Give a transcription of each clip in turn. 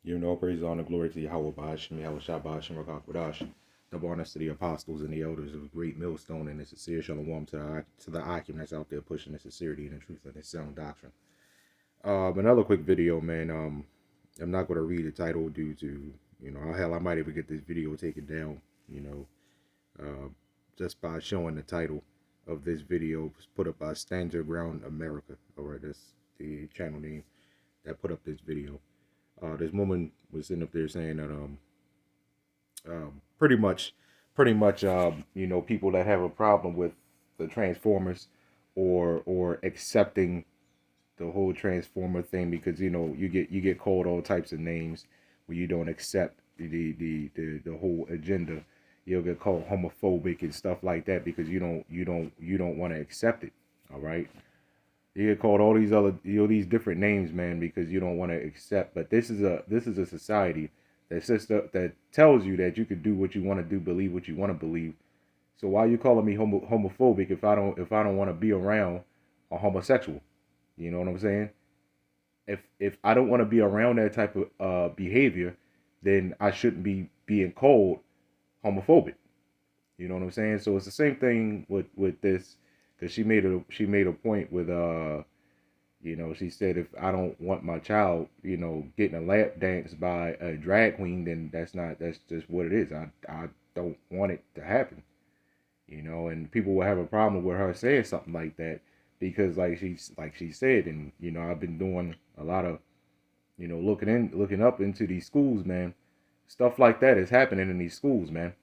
Give all praise, honor, glory to Yahawah, BAHASHAM, BAHASHAM, the bonus to the apostles and the elders of a great millstone, and the sincere shalom to the Akim that's out there pushing the sincerity and the truth of this sound doctrine. Another quick video, man. I'm not going to read the title due to, hell, I might even get this video taken down, just by showing the title of this video was put up by Stand Your Ground America, or that's the channel name that put up this video. This woman was sitting up there saying that pretty much people that have a problem with the Transformers or accepting the whole Transformer thing, because you get called all types of names when you don't accept the whole agenda. You'll get called homophobic and stuff like that because you don't want to accept it. All right. You get called all these other these different names, man, because you don't want to accept. But this is a society that tells you that you can do what you want to do, believe what you want to believe. So why are you calling me homophobic if I don't want to be around a homosexual? You know what I'm saying? If I don't want to be around that type of behavior, then I shouldn't be being called homophobic. You know what I'm saying? So it's the same thing with this. Because she made a point with she said if I don't want my child getting a lap dance by a drag queen, then that's just what it is. I don't want it to happen, and people will have a problem with her saying something like that because like she said, and I've been doing a lot of looking up into these schools, man. Stuff like that is happening in these schools, man.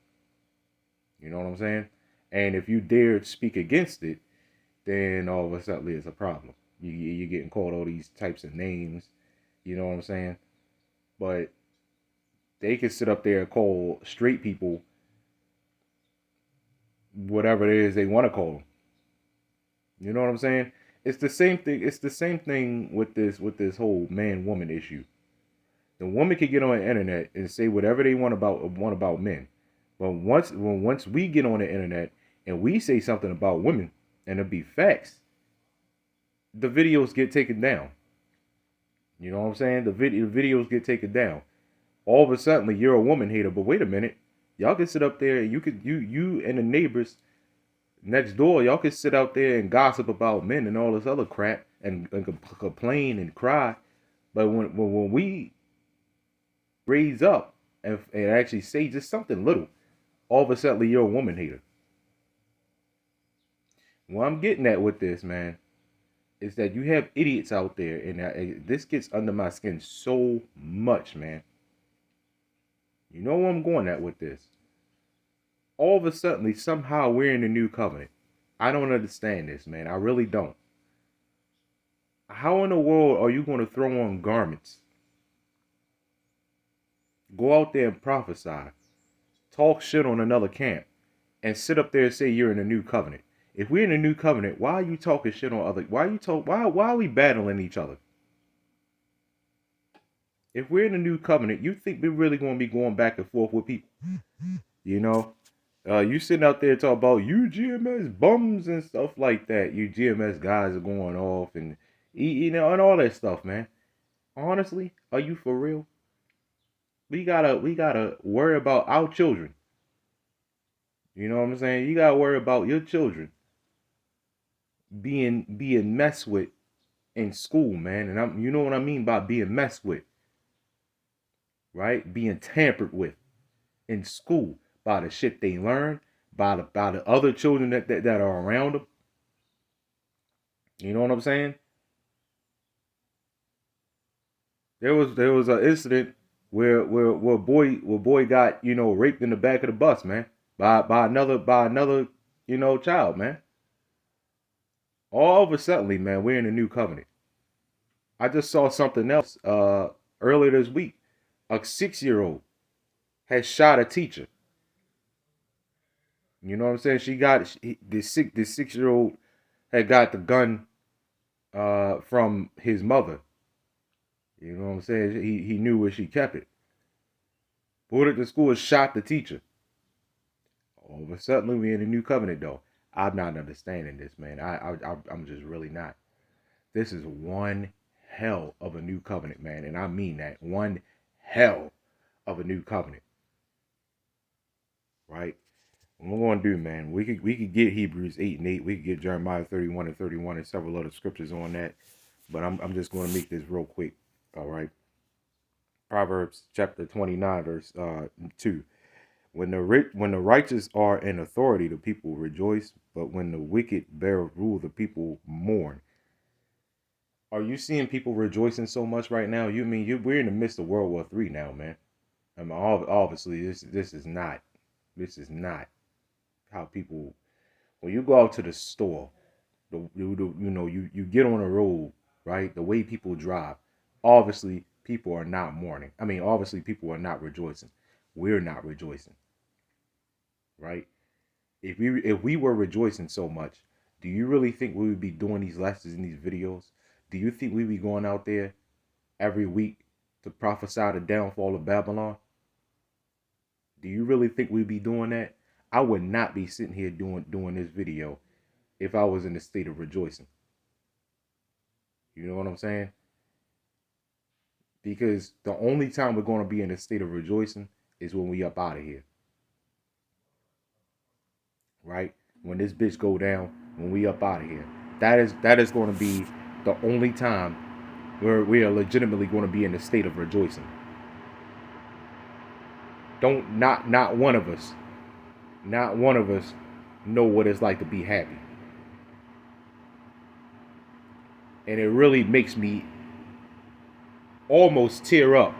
You know what I'm saying? And if you dare speak against it, then all of a sudden it's a problem. You're getting called all these types of names. You know what I'm saying? But they can sit up there and call straight people whatever it is they want to call them. You know what I'm saying? It's the same thing. It's the same thing with this whole man-woman issue. The woman can get on the internet and say whatever they want about men. But once we get on the internet and we say something about women, and it be facts, the videos get taken down. You know what I'm saying? The videos get taken down. All of a sudden, you're a woman hater. But wait a minute, y'all can sit up there and you and the neighbors next door, y'all can sit out there and gossip about men and all this other crap and complain and cry. But when we raise up and actually say just something little, all of a sudden you're a woman hater. What I'm getting at with this, man, is that you have idiots out there, and this gets under my skin so much, man. You know where I'm going at with this. All of a sudden, somehow we're in the new covenant. I don't understand this, man. I really don't. How in the world are you going to throw on garments? Go out there and prophesy. Talk shit on another camp. And sit up there and say you're in a new covenant. If we're in a new covenant, why are you talking shit on other? Why are we battling each other? If we're in a new covenant, you think we're really going to be going back and forth with people? You sitting out there talking about you GMS bums and stuff like that. You GMS guys are going off and and all that stuff, man. Honestly, are you for real? We gotta worry about our children. You know what I'm saying? You gotta worry about your children being messed with in school, man. And you know what I mean by being messed with, right? Being tampered with in school by the shit they learn, by the other children that are around them. You know what I'm saying? There was an incident where a boy got raped in the back of the bus, man, by another child, man. All of a sudden, man, we're in a new covenant. I just saw something else earlier this week. A 6-year-old had shot a teacher. You know what I'm saying? The 6-year-old had got the gun from his mother. You know what I'm saying? He knew where she kept it. Pulled it to school and shot the teacher. All of a sudden, we're in a new covenant, though. I'm not understanding this, man. I'm just really not. This is one hell of a new covenant, man. And I mean that. One hell of a new covenant, right? What we're going to do, man, we could get Hebrews 8 and 8. We could get Jeremiah 31 and 31 and several other scriptures on that. But I'm just going to make this real quick, all right? Proverbs chapter 29, verse 2. When the righteous are in authority, the people rejoice. But when the wicked bear rule, the people mourn. Are you seeing people rejoicing so much right now? We're in the midst of World War III now, man. I mean, obviously, this is not how people. When you go out to the store, you get on the road, right? The way people drive, obviously people are not mourning. I mean, obviously people are not rejoicing. We're not rejoicing, right? If we were rejoicing so much, do you really think we would be doing these lessons in these videos? Do you think we'd be going out there every week to prophesy the downfall of Babylon? Do you really think we'd be doing that? I would not be sitting here doing this video if I was in a state of rejoicing. You know what I'm saying? Because the only time we're going to be in a state of rejoicing is when we up out of here. Right? When this bitch go down, when we up out of here. That is going to be the only time where we are legitimately going to be in a state of rejoicing. Not one of us know what it's like to be happy. And it really makes me almost tear up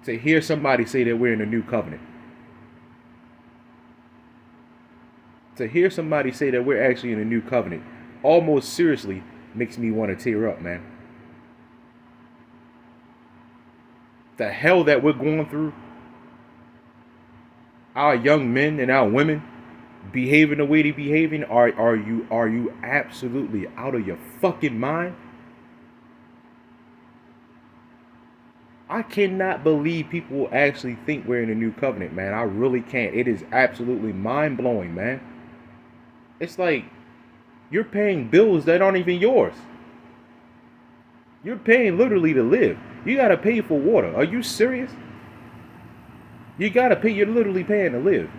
to hear somebody say that we're in a new covenant. To hear somebody say that we're actually in a new covenant almost seriously makes me want to tear up, man. The hell that we're going through, our young men and our women behaving the way they behaving, are you absolutely out of your fucking mind? I cannot believe people actually think we're in a new covenant, man. I really can't. It is absolutely mind-blowing, man. It's like you're paying bills that aren't even yours. You're paying literally to live. You got to pay for water. Are you serious? You got to pay. You're literally paying to live.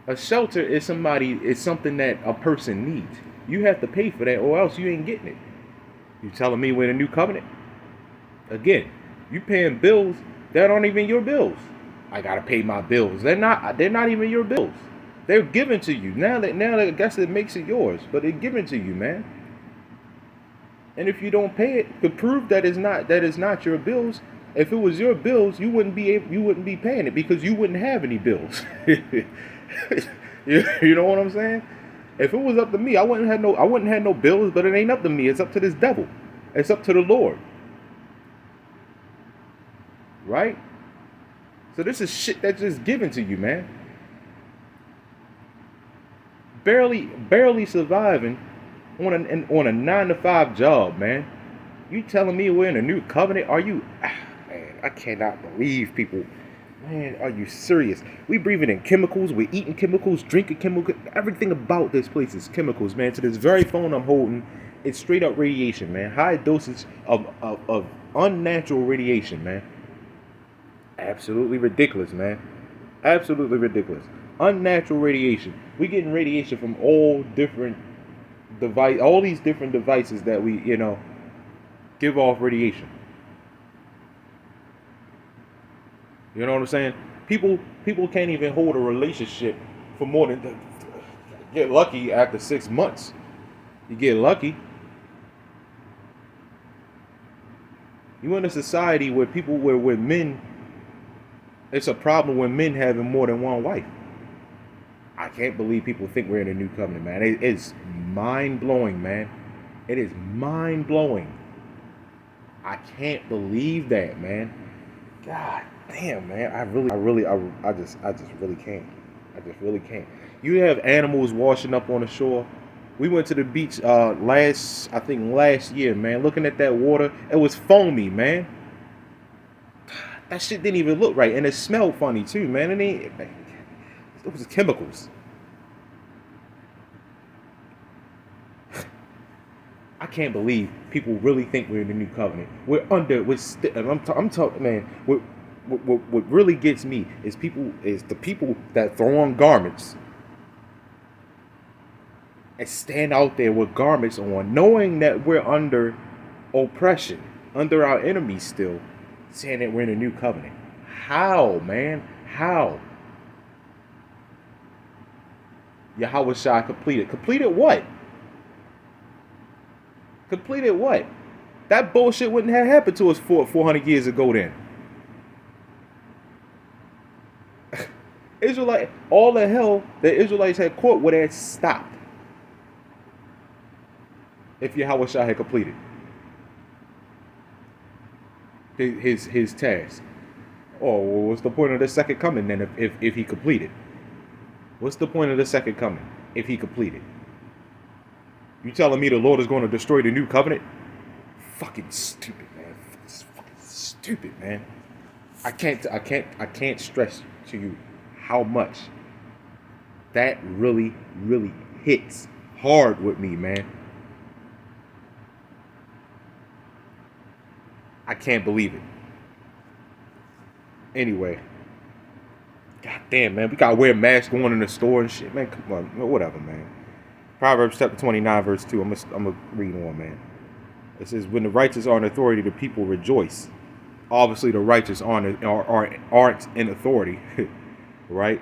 A shelter is something that a person needs. You have to pay for that or else you ain't getting it. You telling me we're in a new covenant? Again, you paying bills that aren't even your bills. I got to pay my bills. They're not even your bills. They're given to you. Now I guess it makes it yours, but they're given to you, man. And if you don't pay it, to prove that is not your bills, if it was your bills, you wouldn't be paying it because you wouldn't have any bills. You know what I'm saying? If it was up to me, I wouldn't have no bills, but it ain't up to me. It's up to this devil. It's up to the Lord. Right? So this is shit that's just given to you, man. Barely surviving on a 9-to-5 job, man. You telling me we're in a new covenant? Are you? Man, I cannot believe people. Man, are you serious? We breathing in chemicals. We're eating chemicals, drinking chemicals. Everything about this place is chemicals, man. To this very phone I'm holding, it's straight up radiation, man. High dosage of unnatural radiation, man. Absolutely ridiculous, man. Absolutely ridiculous. Unnatural radiation. We're getting radiation from all these different devices that we, give off radiation. You know what I'm saying? People can't even hold a relationship for more than get lucky after 6 months. You get lucky. You in a society where where men, it's a problem when men having more than one wife. I can't believe people think we're in a new covenant, man. It's mind-blowing, man. It is mind-blowing. I can't believe that, man. God damn, man. I just really can't. I just really can't. You have animals washing up on the shore. We went to the beach last year, man. Looking at that water, it was foamy, man. That shit didn't even look right, and it smelled funny too, man. It was chemicals. I can't believe people really think we're in the new covenant. I'm talking, man. What really gets me is the people that throw on garments and stand out there with garments on, knowing that we're under oppression, under our enemies still, saying that we're in a new covenant. How, man? How? YAHAWASHI completed. Completed what? Completed what? That bullshit wouldn't have happened to us 400 years ago then. Israelite, all the hell the Israelites had caught would have stopped if YAHAWASHI had completed his task. Oh, well, what's the point of the second coming then if he completed? What's the point of the second coming if he completed? You telling me the Lord is going to destroy the new covenant? Fucking stupid, man. It's fucking stupid, man. I can't stress to you how much that really hits hard with me, man. I can't believe it. Anyway, god damn, man, we gotta wear masks going in the store and shit, man. Come on, whatever, man. Proverbs chapter 29, verse 2. I'm gonna read on, man. It says, "When the righteous are in authority, the people rejoice." Obviously, the righteous aren't in authority, right?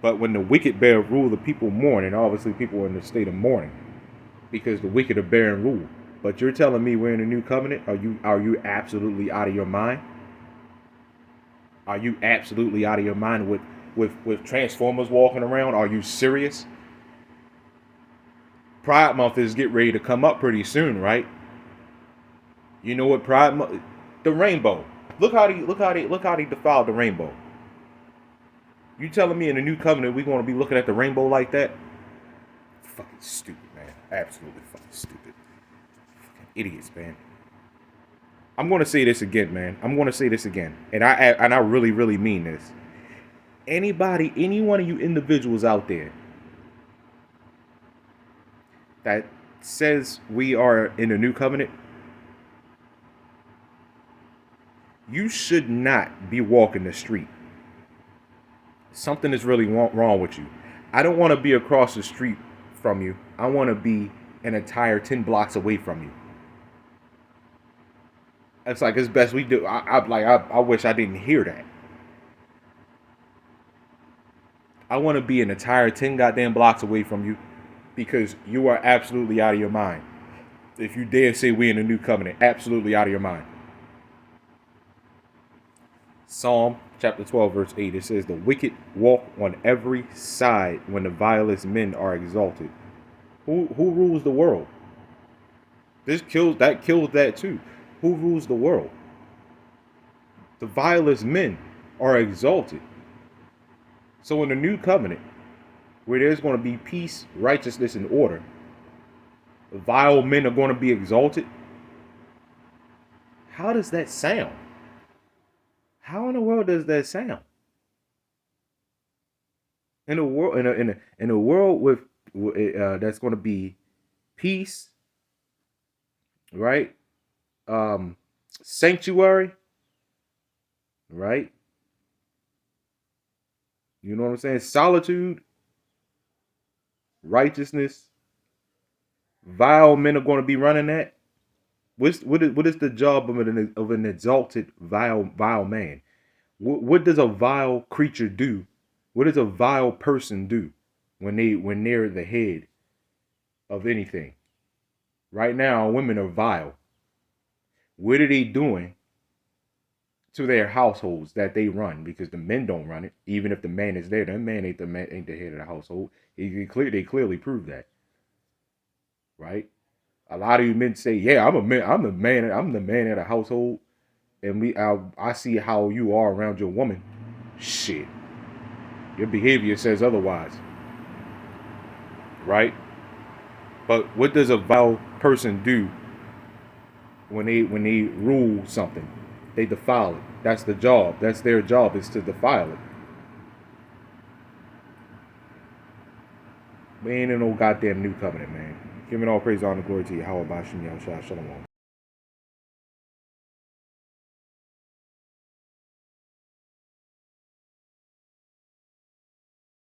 But when the wicked bear rule, the people mourn, and obviously, people are in the state of mourning because the wicked are bearing rule. But you're telling me we're in a new covenant? Are you absolutely out of your mind? Are you absolutely out of your mind with Transformers walking around? Are you serious? Pride Month is getting ready to come up pretty soon, right? You know what Pride Month? The rainbow. Look how they defiled the rainbow. You telling me in the new covenant we're going to be looking at the rainbow like that? Fucking stupid, man. Absolutely fucking stupid. Fucking idiots, man. I'm going to say this again, man. I'm going to say this again. And I really mean this. Any one of you individuals out there that says we are in a new covenant, you should not be walking the street. Something is really wrong with you. I don't want to be across the street from you. I want to be an entire 10 blocks away from you. It's like it's best we do. I wish I didn't hear that. I want to be an entire 10 goddamn blocks away from you because you are absolutely out of your mind. If you dare say we're in a new covenant, absolutely out of your mind. Psalm chapter 12, verse 8, it says, "The wicked walk on every side when the vilest men are exalted." Who rules the world? That kills that too. Who rules the world? The vilest men are exalted. So in the new covenant, where there's going to be peace, righteousness, and order, the vile men are going to be exalted. How does that sound? How in the world does that sound? In a world, in a world with that's going to be peace, right? Sanctuary, right? You know what I'm saying? Solitude, righteousness. Vile men are going to be running that. What is the job of an exalted vile man? What does a vile creature do? What does a vile person do when they're the head of anything? Right now, women are vile. What are they doing to their households that they run? Because the men don't run it. Even if the man is there, the man ain't the head of the household. They clearly prove that, right? A lot of you men say, "Yeah, I'm the man of the household," and I see how you are around your woman. Shit, your behavior says otherwise, right? But what does a vile person do when they rule something? They defile it. That's the job. That's their job, is to defile it. We ain't in no goddamn new covenant, man. Giving all praise, honor, glory to Yahawah, BAHASHAM, YAHAWASHI, Shalom.